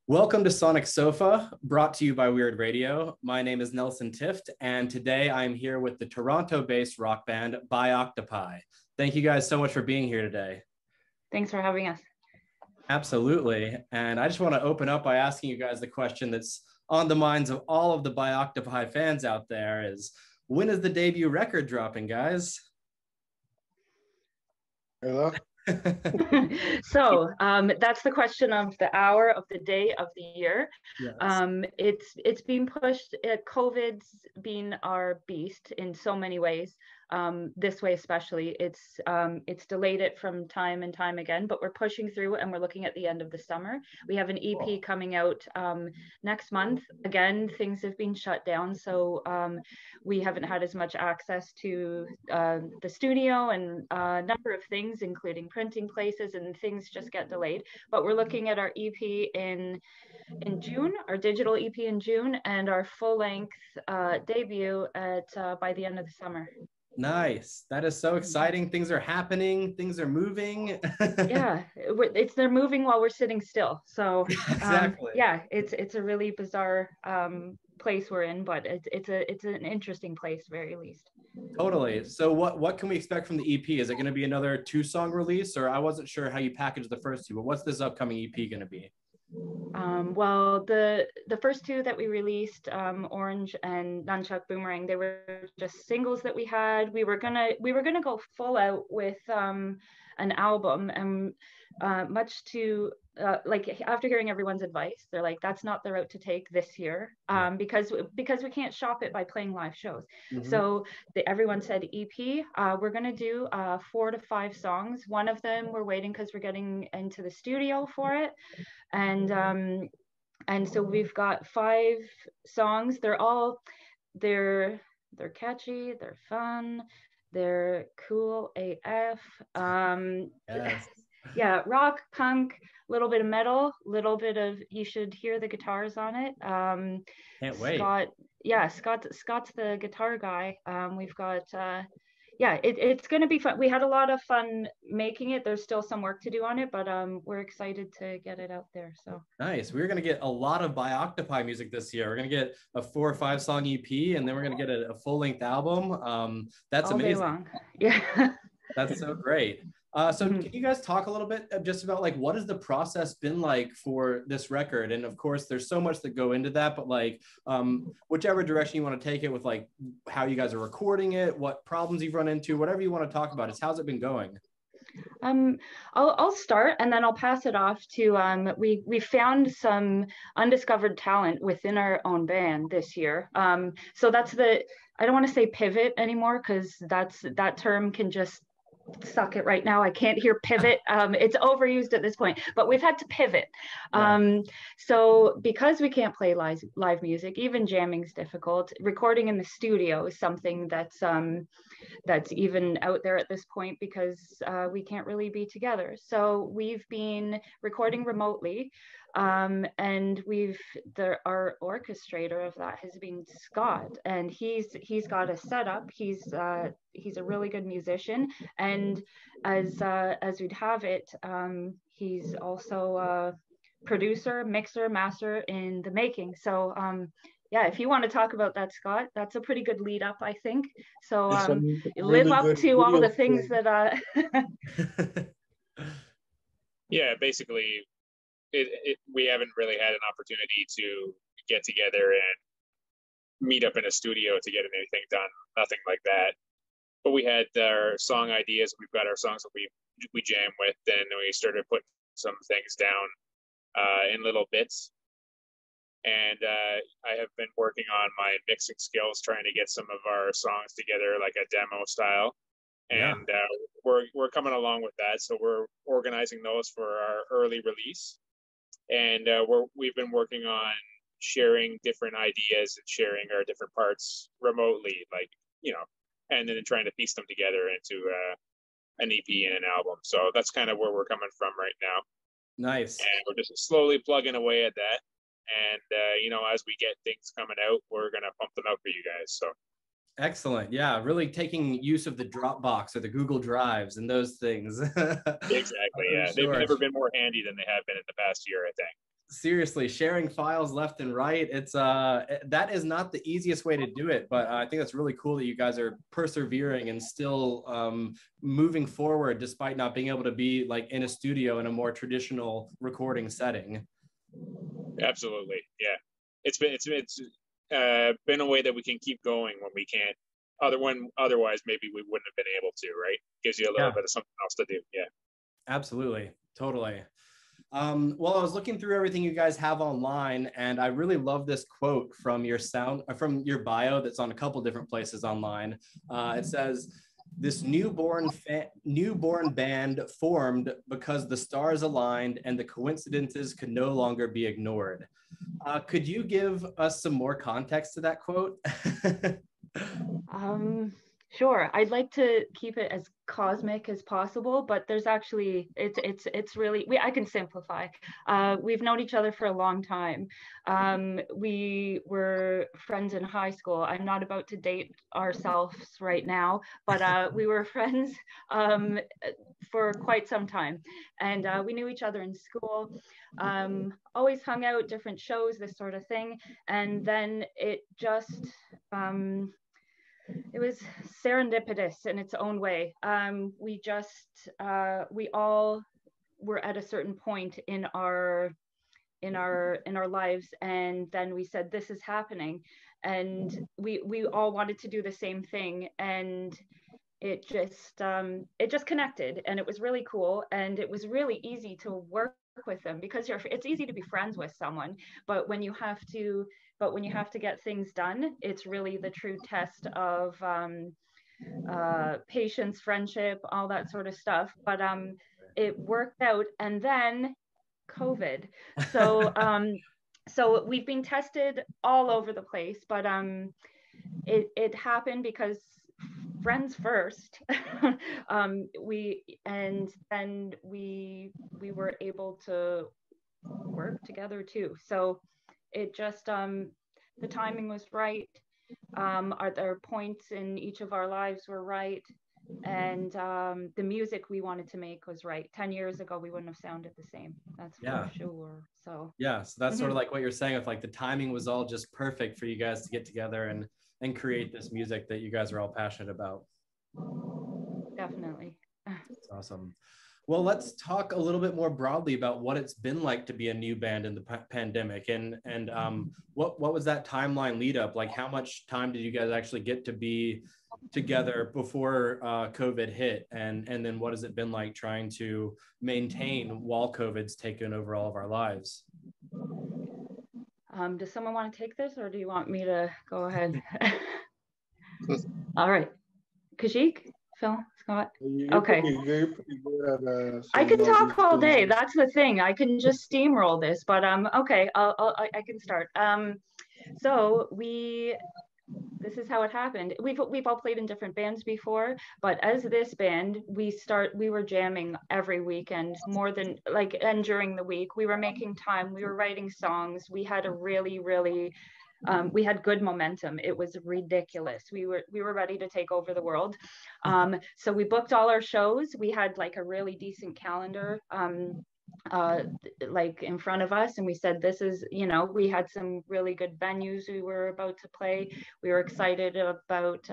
Welcome to Sonic Sofa, brought to you by Weird Radio. My name is Nelson Tift, and today I'm here with the Toronto-based rock band By Octopi. Thank you guys so much for being here today. Thanks for having us. Absolutely. And I just want to open up by asking you guys the question that's on the minds of all of the By Octopi fans out there is, when is the debut record dropping, guys? Hello? So that's the question of the hour, of the day, of the year. Yes. It's been pushed. COVID's been our beast in so many ways. This way especially, it's delayed it from time and time again, but we're pushing through and we're looking at the end of the summer. We have an EP coming out next month. Again, things have been shut down, so we haven't had as much access to the studio and a number of things, including printing places, and things just get delayed. But we're looking at our EP in June, our digital EP in June, and our full-length debut by the end of the summer. Nice. That is so exciting. Things are happening. Things are moving. Yeah, they're moving while we're sitting still. So exactly. Yeah, it's a really bizarre place we're in, but it's an interesting place, very least. Totally. So what can we expect from the EP? Is it going to be another 2-song release, or I wasn't sure how you packaged the first two, but what's this upcoming EP going to be? Well, the first two that we released, Orange and Nunchuck Boomerang, they were just singles that we had. We were gonna go full out with an album, and much to like, after hearing everyone's advice, they're like, that's not the route to take this year, because we can't shop it by playing live shows. Mm-hmm. So everyone said EP. We're gonna do 4 to 5 songs. One of them we're waiting because we're getting into the studio for it. And so we've got 5 songs. They're catchy, they're fun, they're cool AF. Yes. Yeah, rock, punk, a little bit of metal, a little bit of, you should hear the guitars on it. Can't wait. Scott's the guitar guy. We've got it's going to be fun. We had a lot of fun making it. There's still some work to do on it, but we're excited to get it out there. So nice. We're going to get a lot of By Octopi music this year. We're going to get a 4 or 5 song EP, and then we're going to get a full-length album. That's all amazing. Day long. Yeah. That's so great. So can you guys talk a little bit just about, like, what has the process been like for this record? And of course, there's so much that go into that, but like whichever direction you want to take it with, like how you guys are recording it, what problems you've run into, whatever you want to talk about. How's it been going? I'll start and then I'll pass it off to we found some undiscovered talent within our own band this year. So that's I don't want to say pivot anymore, because that term can just suck it right now. I can't hear pivot. It's overused at this point, but we've had to pivot. Yeah. So because we can't play live music, even jamming's difficult. Recording in the studio is something that's even out there at this point, because we can't really be together. So we've been recording remotely, and our orchestrator of that has been Scott, and he's got a setup. He's a really good musician, and as we'd have it, he's also a producer, mixer, master in the making. So yeah, if you want to talk about that, Scott, that's a pretty good lead up, I think. So really live up to all the things that yeah, basically we haven't really had an opportunity to get together and meet up in a studio to get anything done, nothing like that. But we had our song ideas. We've got our songs that we jam with, and we started putting some things down in little bits. And I have been working on my mixing skills, trying to get some of our songs together like a demo style. And we're coming along with that. So we're organizing those for our early release. And we've been working on sharing different ideas and sharing our different parts remotely, like, and then trying to piece them together into an EP and an album. So that's kind of where we're coming from right now. Nice. And we're just slowly plugging away at that. And, as we get things coming out, we're going to pump them out for you guys. So excellent. Yeah, really taking use of the Dropbox or the Google Drives and those things. Exactly, yeah. Sure. They've never been more handy than they have been in the past year, I think. seriously, sharing files left and right. It's that is not the easiest way to do it, but I think that's really cool that you guys are persevering and still moving forward despite not being able to be like in a studio in a more traditional recording setting. Absolutely, yeah. It's been a way that we can keep going when we can't. Otherwise, maybe we wouldn't have been able to. Right? Gives you a little bit of something else to do. Yeah. Absolutely, totally. Well, I was looking through everything you guys have online, and I really love this quote from your bio that's on a couple different places online. It says, "This newborn band formed because the stars aligned and the coincidences could no longer be ignored." Could you give us some more context to that quote? Sure. I'd like to keep it as cosmic as possible, but there's actually it's really I can simplify. We've known each other for a long time. We were friends in high school. I'm not about to date ourselves right now, but we were friends for quite some time, and we knew each other in school. Always hung out, different shows, this sort of thing, and then it just it was serendipitous in its own way. We all were at a certain point in our lives, and then we said, this is happening, and we all wanted to do the same thing, and it just connected, and it was really cool, and it was really easy to work with them because it's easy to be friends with someone, but when you have to get things done, it's really the true test of patience, friendship, all that sort of stuff. But it worked out, and then COVID. So so we've been tested all over the place, but it happened because friends first. And then we were able to work together too. So it just the timing was right. Our points in each of our lives were right, and the music we wanted to make was right. 10 years ago we wouldn't have sounded the same, that's for sure. So that's sort of like what you're saying, with like the timing was all just perfect for you guys to get together and create this music that you guys are all passionate about. Definitely. That's awesome. Well, let's talk a little bit more broadly about what it's been like to be a new band in the pandemic, and what was that timeline lead up like? How much time did you guys actually get to be together before COVID hit, and then what has it been like trying to maintain while COVID's taken over all of our lives? Does someone want to take this, or do you want me to go ahead? All right, Kashik? Phil, Scott? Okay. You're pretty good at, I can talk all day. That's the thing. I can just steamroll this, but okay, I can start. So this is how it happened. We've all played in different bands before, but as this band, we were jamming every weekend, more than and during the week. We were making time, we were writing songs. We had a really we had good momentum. It was ridiculous. We were ready to take over the world. So we booked all our shows. We had like a really decent calendar like in front of us, and we said, this is, we had some really good venues we were about to play. We were excited about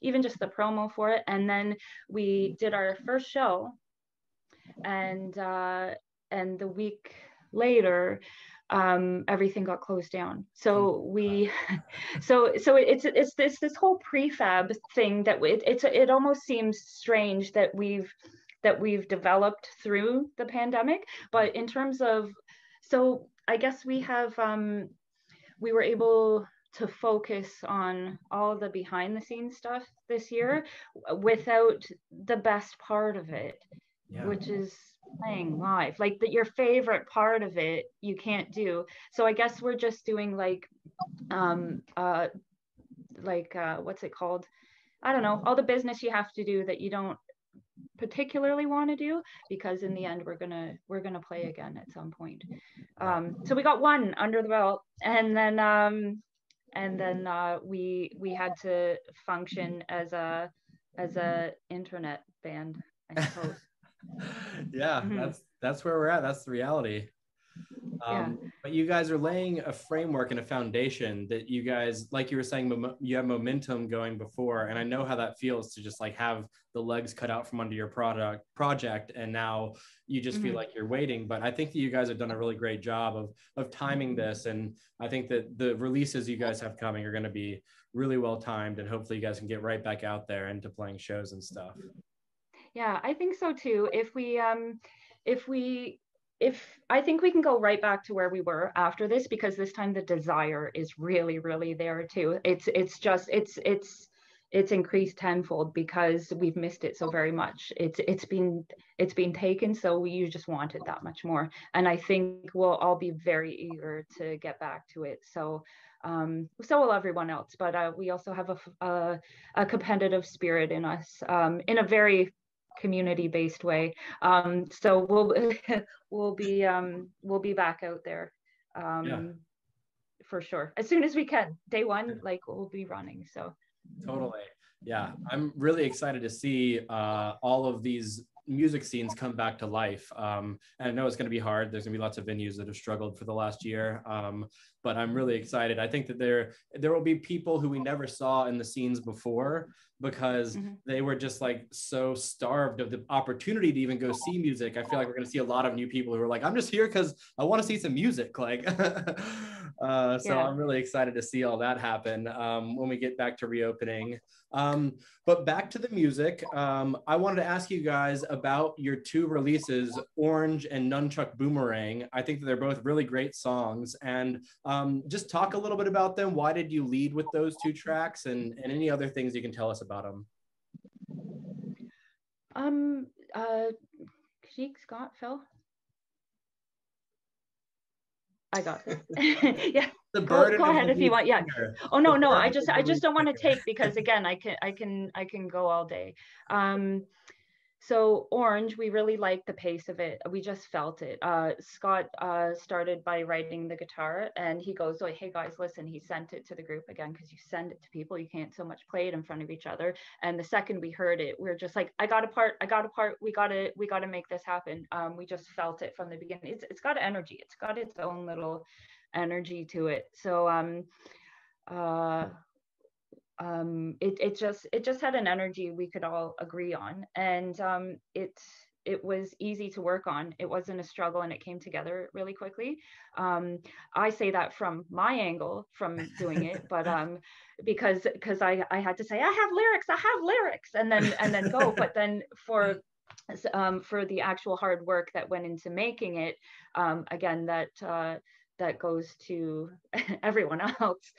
even just the promo for it. And then we did our first show, and the week later everything got closed down. So it's this whole prefab thing that it almost seems strange that we've developed through the pandemic. But in terms of, so I guess we were able to focus on all the behind the scenes stuff this year without the best part of it, which is playing live. Like your favorite part of it you can't do. So I guess we're just doing what's it called, I don't know, all the business you have to do that you don't particularly want to do, because in the end we're gonna play again at some point. So we got one under the belt, and then we had to function as a internet band, I suppose. Yeah, that's where we're at. That's the reality. But you guys are laying a framework and a foundation that you guys, like you were saying, you have momentum going before. And I know how that feels to just like have the legs cut out from under your project. And now you just feel like you're waiting. But I think that you guys have done a really great job of timing this. And I think that the releases you guys have coming are going to be really well timed. And hopefully you guys can get right back out there into playing shows and stuff. Yeah, I think so too. If I think we can go right back to where we were after this, because this time the desire is really, really there too. It's increased tenfold because we've missed it so very much. It's been taken, so you just want it that much more. And I think we'll all be very eager to get back to it. So will everyone else. But we also have a competitive spirit in us, in a very community-based way. So we'll be back out there, for sure, as soon as we can. Day one, like, we'll be running. So totally. Yeah, I'm really excited to see all of these music scenes come back to life. And I know it's going to be hard. There's going to be lots of venues that have struggled for the last year. But I'm really excited. I think that there will be people who we never saw in the scenes before because they were just like so starved of the opportunity to even go see music. I feel like we're going to see a lot of new people who are like, I'm just here because I want to see some music. Like, so I'm really excited to see all that happen when we get back to reopening. But back to the music, I wanted to ask you guys about your two releases, Orange and Nunchuck Boomerang. I think that they're both really great songs, and just talk a little bit about them. Why did you lead with those two tracks, and any other things you can tell us about them? Kashik, Scott, Phil? I got it. Yeah. Go ahead if you want. Yeah. Oh no, I just don't want to take, because again, I can go all day. So Orange, we really liked the pace of it. We just felt it. Scott started by writing the guitar, and he goes, "Oh, hey guys, listen." He sent it to the group again, because you send it to people, you can't so much play it in front of each other. And the second we heard it, we are just like, I got a part. We gotta make this happen. We just felt it from the beginning. It's got energy. It's got its own little energy to it. So it just had an energy we could all agree on, and it was easy to work on. It wasn't a struggle, and it came together really quickly. I say that from my angle from doing it, but because I had to say I have lyrics, and then go. But then for the actual hard work that went into making it, again, that goes to everyone else.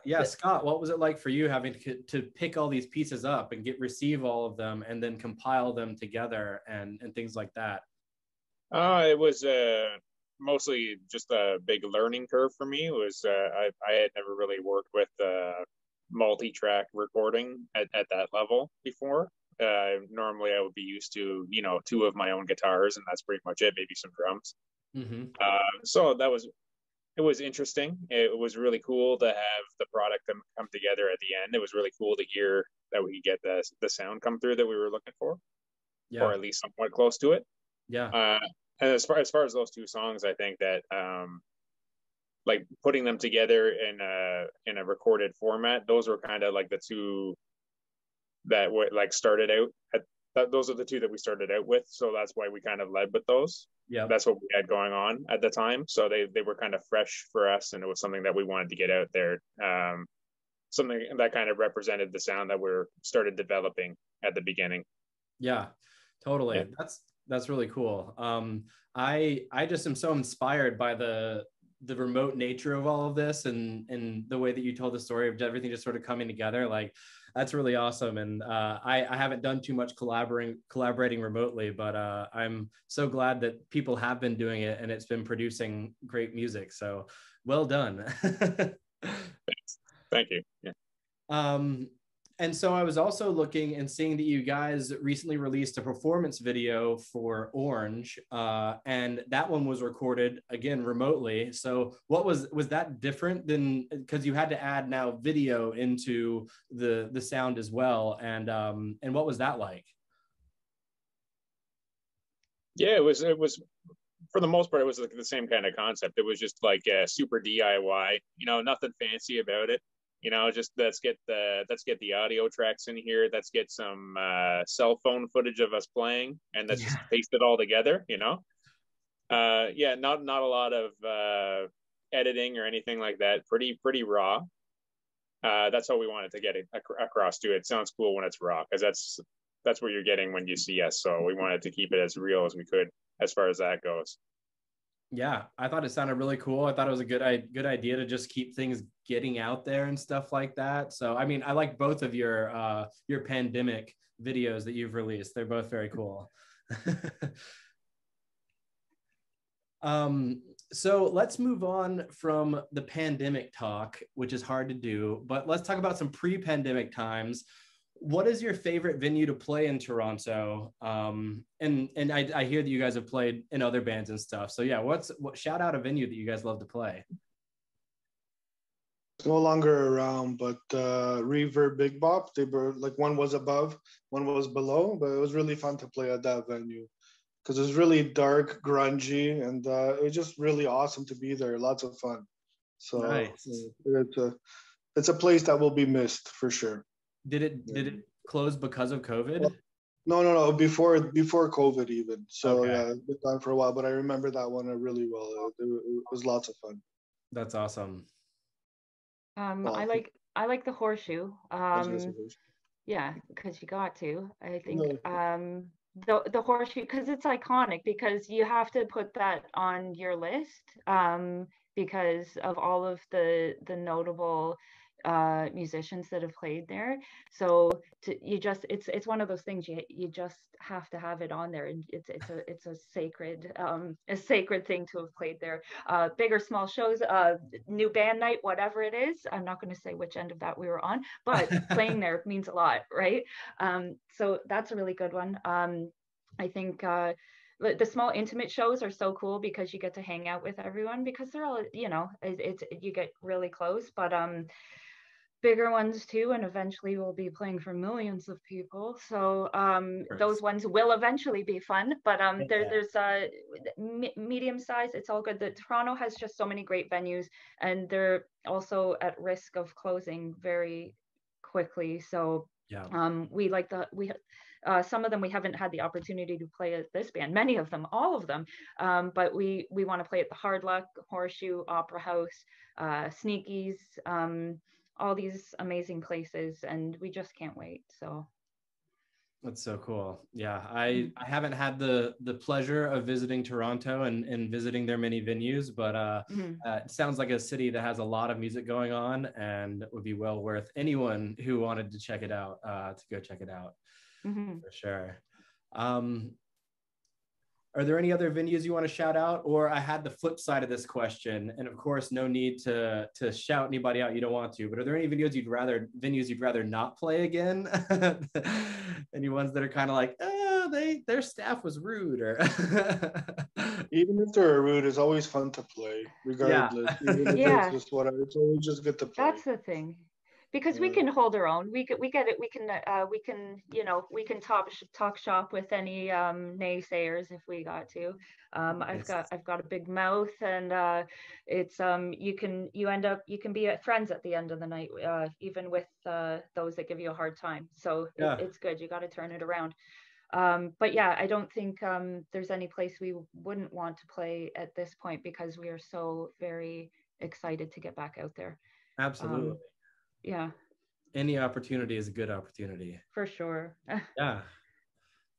Yeah. Scott, what was it like for you having to pick all these pieces up and receive all of them and then compile them together and things like that? It was mostly just a big learning curve for me. It was I had never really worked with multi-track recording at that level before. Normally I would be used to, two of my own guitars, and that's pretty much it, maybe some drums. So it was interesting. It was really cool to have the product come together at the end. It was really cool to hear that we get the sound come through that we were looking for, or at least somewhat close to it. And as far as those two songs, I think that like putting them together in a recorded format, those were kind of like the two that like started out at. Those are the two that we started out with, so that's why we kind of led with those. That's what we had going on at the time, so they were kind of fresh for us, and it was something that we wanted to get out there, something that kind of represented the sound that we're started developing at the beginning. Totally. That's really cool. I just am so inspired by the remote nature of all of this, and the way that you told the story of everything just sort of coming together. Like, that's really awesome. And I haven't done too much collaborating remotely, but I'm so glad that people have been doing it and it's been producing great music. So well done. Thank you. And so I was also looking and seeing that you guys recently released a performance video for Orange, and that one was recorded again remotely. So what was that different than, because you had to add now video into the sound as well, and what was that like? Yeah, it was for the most part, it was like the same kind of concept. It was just like super DIY, nothing fancy about it. Just let's get the audio tracks in here. Let's get some cell phone footage of us playing, and let's just paste it all together. Not a lot of editing or anything like that. Pretty raw. That's how we wanted to get it across to it. It sounds cool when it's raw, because that's what you're getting when you see us. So we wanted to keep it as real as we could as far as that goes. Yeah, I thought it sounded really cool. I thought it was a good idea to just keep things getting out there and stuff like that. So, I mean, I like both of your pandemic videos that you've released. They're both very cool. So let's move on from the pandemic talk, which is hard to do, but let's talk about some pre-pandemic times. What is your favorite venue to play in Toronto? And I hear that you guys have played in other bands and stuff. So yeah, shout out a venue that you guys love to play. It's no longer around, but Reverb Big Bop, they were like, one was above, one was below, but it was really fun to play at that venue because it was really dark, grungy, and it was just really awesome to be there. Lots of fun. So nice. It's a place that will be missed for sure. Did it close because of COVID? No. Before COVID even. So okay. Yeah, it's been gone for a while, but I remember that one really well. It was lots of fun. That's awesome. I like the Horseshoe. Yeah, because you got to. I think the Horseshoe, because it's iconic, because you have to put that on your list because of all of the notable musicians that have played there. So it's one of those things you just have to have it on there, and it's a sacred thing to have played there. Big or small shows, new band night, whatever it is, I'm not going to say which end of that we were on, but playing there means a lot, right? So that's a really good one. I think the small intimate shows are so cool because you get to hang out with everyone, because they're all, you get really close, but bigger ones too, and eventually we'll be playing for millions of people, so those ones will eventually be fun, but there's medium size, it's all good. The Toronto has just so many great venues, and they're also at risk of closing very quickly, so some of them we haven't had the opportunity to play at this band, many of them, all of them, but we want to play at the Hard Luck, Horseshoe, Opera House, Sneakies, all these amazing places, and we just can't wait. So that's so cool. Yeah, I haven't had the pleasure of visiting Toronto and visiting their many venues, but it sounds like a city that has a lot of music going on, and it would be well worth anyone who wanted to check it out to go check it out for sure. Are there any other venues you want to shout out? Or I had the flip side of this question, and of course, no need to shout anybody out you don't want to, but are there any venues you'd rather not play again? Any ones that are kind of like, their staff was rude, or even if they're rude, it's always fun to play, regardless. Yeah. Even if it's just whatever, it's always just good to play. That's the thing. Because we can hold our own. We get it. We can talk shop with any naysayers if we got to. I've got a big mouth, and it's you can be friends at the end of the night, even with those that give you a hard time. So it's good. You got to turn it around. But yeah, I don't think there's any place we wouldn't want to play at this point, because we are so very excited to get back out there. Absolutely. Yeah, any opportunity is a good opportunity, for sure. Yeah,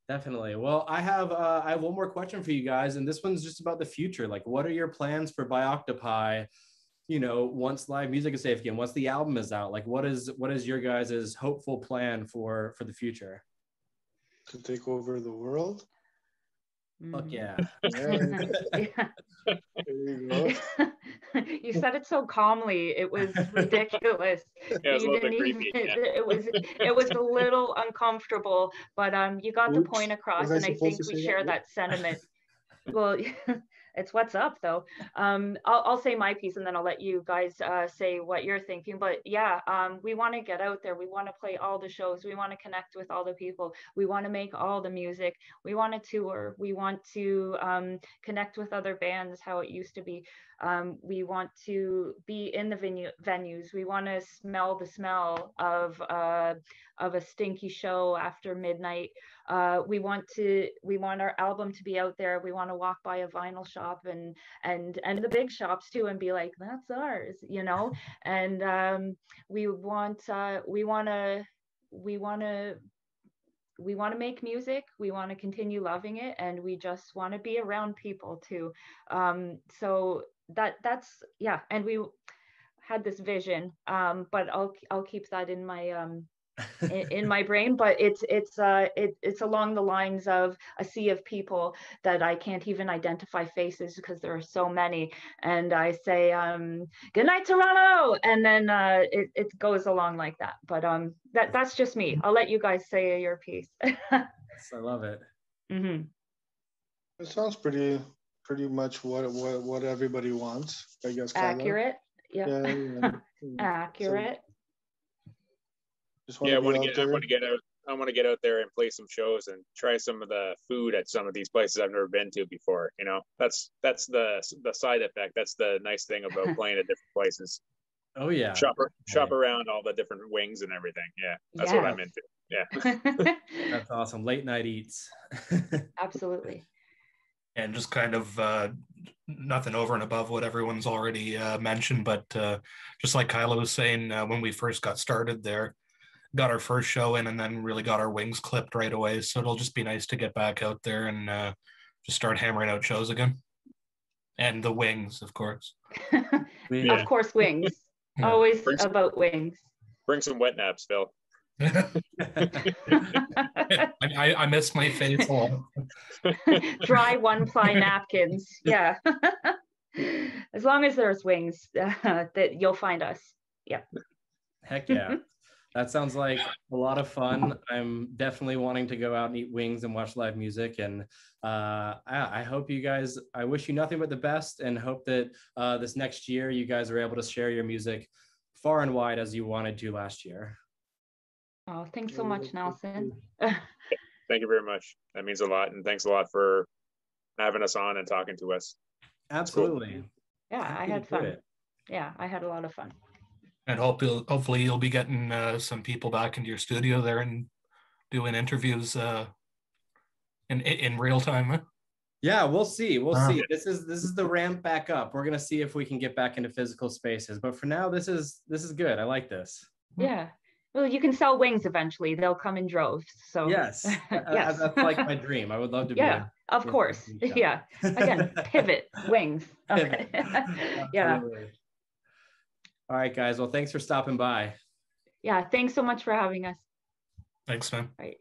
definitely. Well, I have one more question for you guys, and this one's just about the future. Like, what are your plans for By Octopi, once live music is safe again, once the album is out? Like, what is your guys' hopeful plan for the future? To take over the world. Fuck yeah. Yeah. You said it so calmly. It was ridiculous. Yeah, it was a little bit creepy. It was a little uncomfortable, but you got the point across, and I think we share that sentiment. Well, it's what's up though. I'll say my piece and then I'll let you guys say what you're thinking. But yeah, we want to get out there. We want to play all the shows. We want to connect with all the people. We want to make all the music. We want to tour. We want to connect with other bands how it used to be. We want to be in the venues. We want to smell the smell of a stinky show after midnight. We want our album to be out there. We want to walk by a vinyl shop and the big shops too and be like, that's ours, you know. And we want to make music. We want to continue loving it, and we just want to be around people too. So that's yeah. And we had this vision, but I'll keep that in my brain. But it's along the lines of a sea of people that I can't even identify faces because there are so many. And I say, "Good night, Toronto," and then it goes along like that. But that's just me. I'll let you guys say your piece. Yes, I love it. Mm-hmm. It sounds pretty much what everybody wants, I guess. Accurate. Yeah. Yeah. Accurate. So, I want to get out there and play some shows and try some of the food at some of these places I've never been to before. You know, that's the side effect. That's the nice thing about playing at different places. Oh yeah. Shop around all the different wings and everything. Yeah, that's what I'm into. Yeah. That's awesome. Late night eats. Absolutely. And just kind of nothing over and above what everyone's already mentioned, but just like Kyla was saying, when we first got started there, got our first show in and then really got our wings clipped right away. So it'll just be nice to get back out there and just start hammering out shows again. And the wings, of course. Yeah. Of course, wings. Yeah. Always about wings. Bring some wet naps, Phil. I miss my face a lot. Dry one-ply napkins. Yeah. As long as there's wings, that you'll find us. Yeah. Heck yeah. That sounds like a lot of fun. I'm definitely wanting to go out and eat wings and watch live music. And I hope you guys, I wish you nothing but the best and hope that this next year you guys are able to share your music far and wide as you wanted to last year. Oh, thanks so much, Nelson. Thank you very much. That means a lot. And thanks a lot for having us on and talking to us. Absolutely. Cool. Yeah, I had fun. Yeah, I had a lot of fun. And hopefully you'll be getting some people back into your studio there and doing interviews in real time. Huh? Yeah, we'll see. We'll see. This is the ramp back up. We're gonna see if we can get back into physical spaces. But for now, this is good. I like this. Yeah. Well, you can sell wings eventually. They'll come in droves. So yes, yes. That's like my dream. I would love to be. Yeah, of course. Yeah. Again, pivot wings. Okay. Yeah. All right, guys. Well, thanks for stopping by. Yeah. Thanks so much for having us. Thanks, man. All right.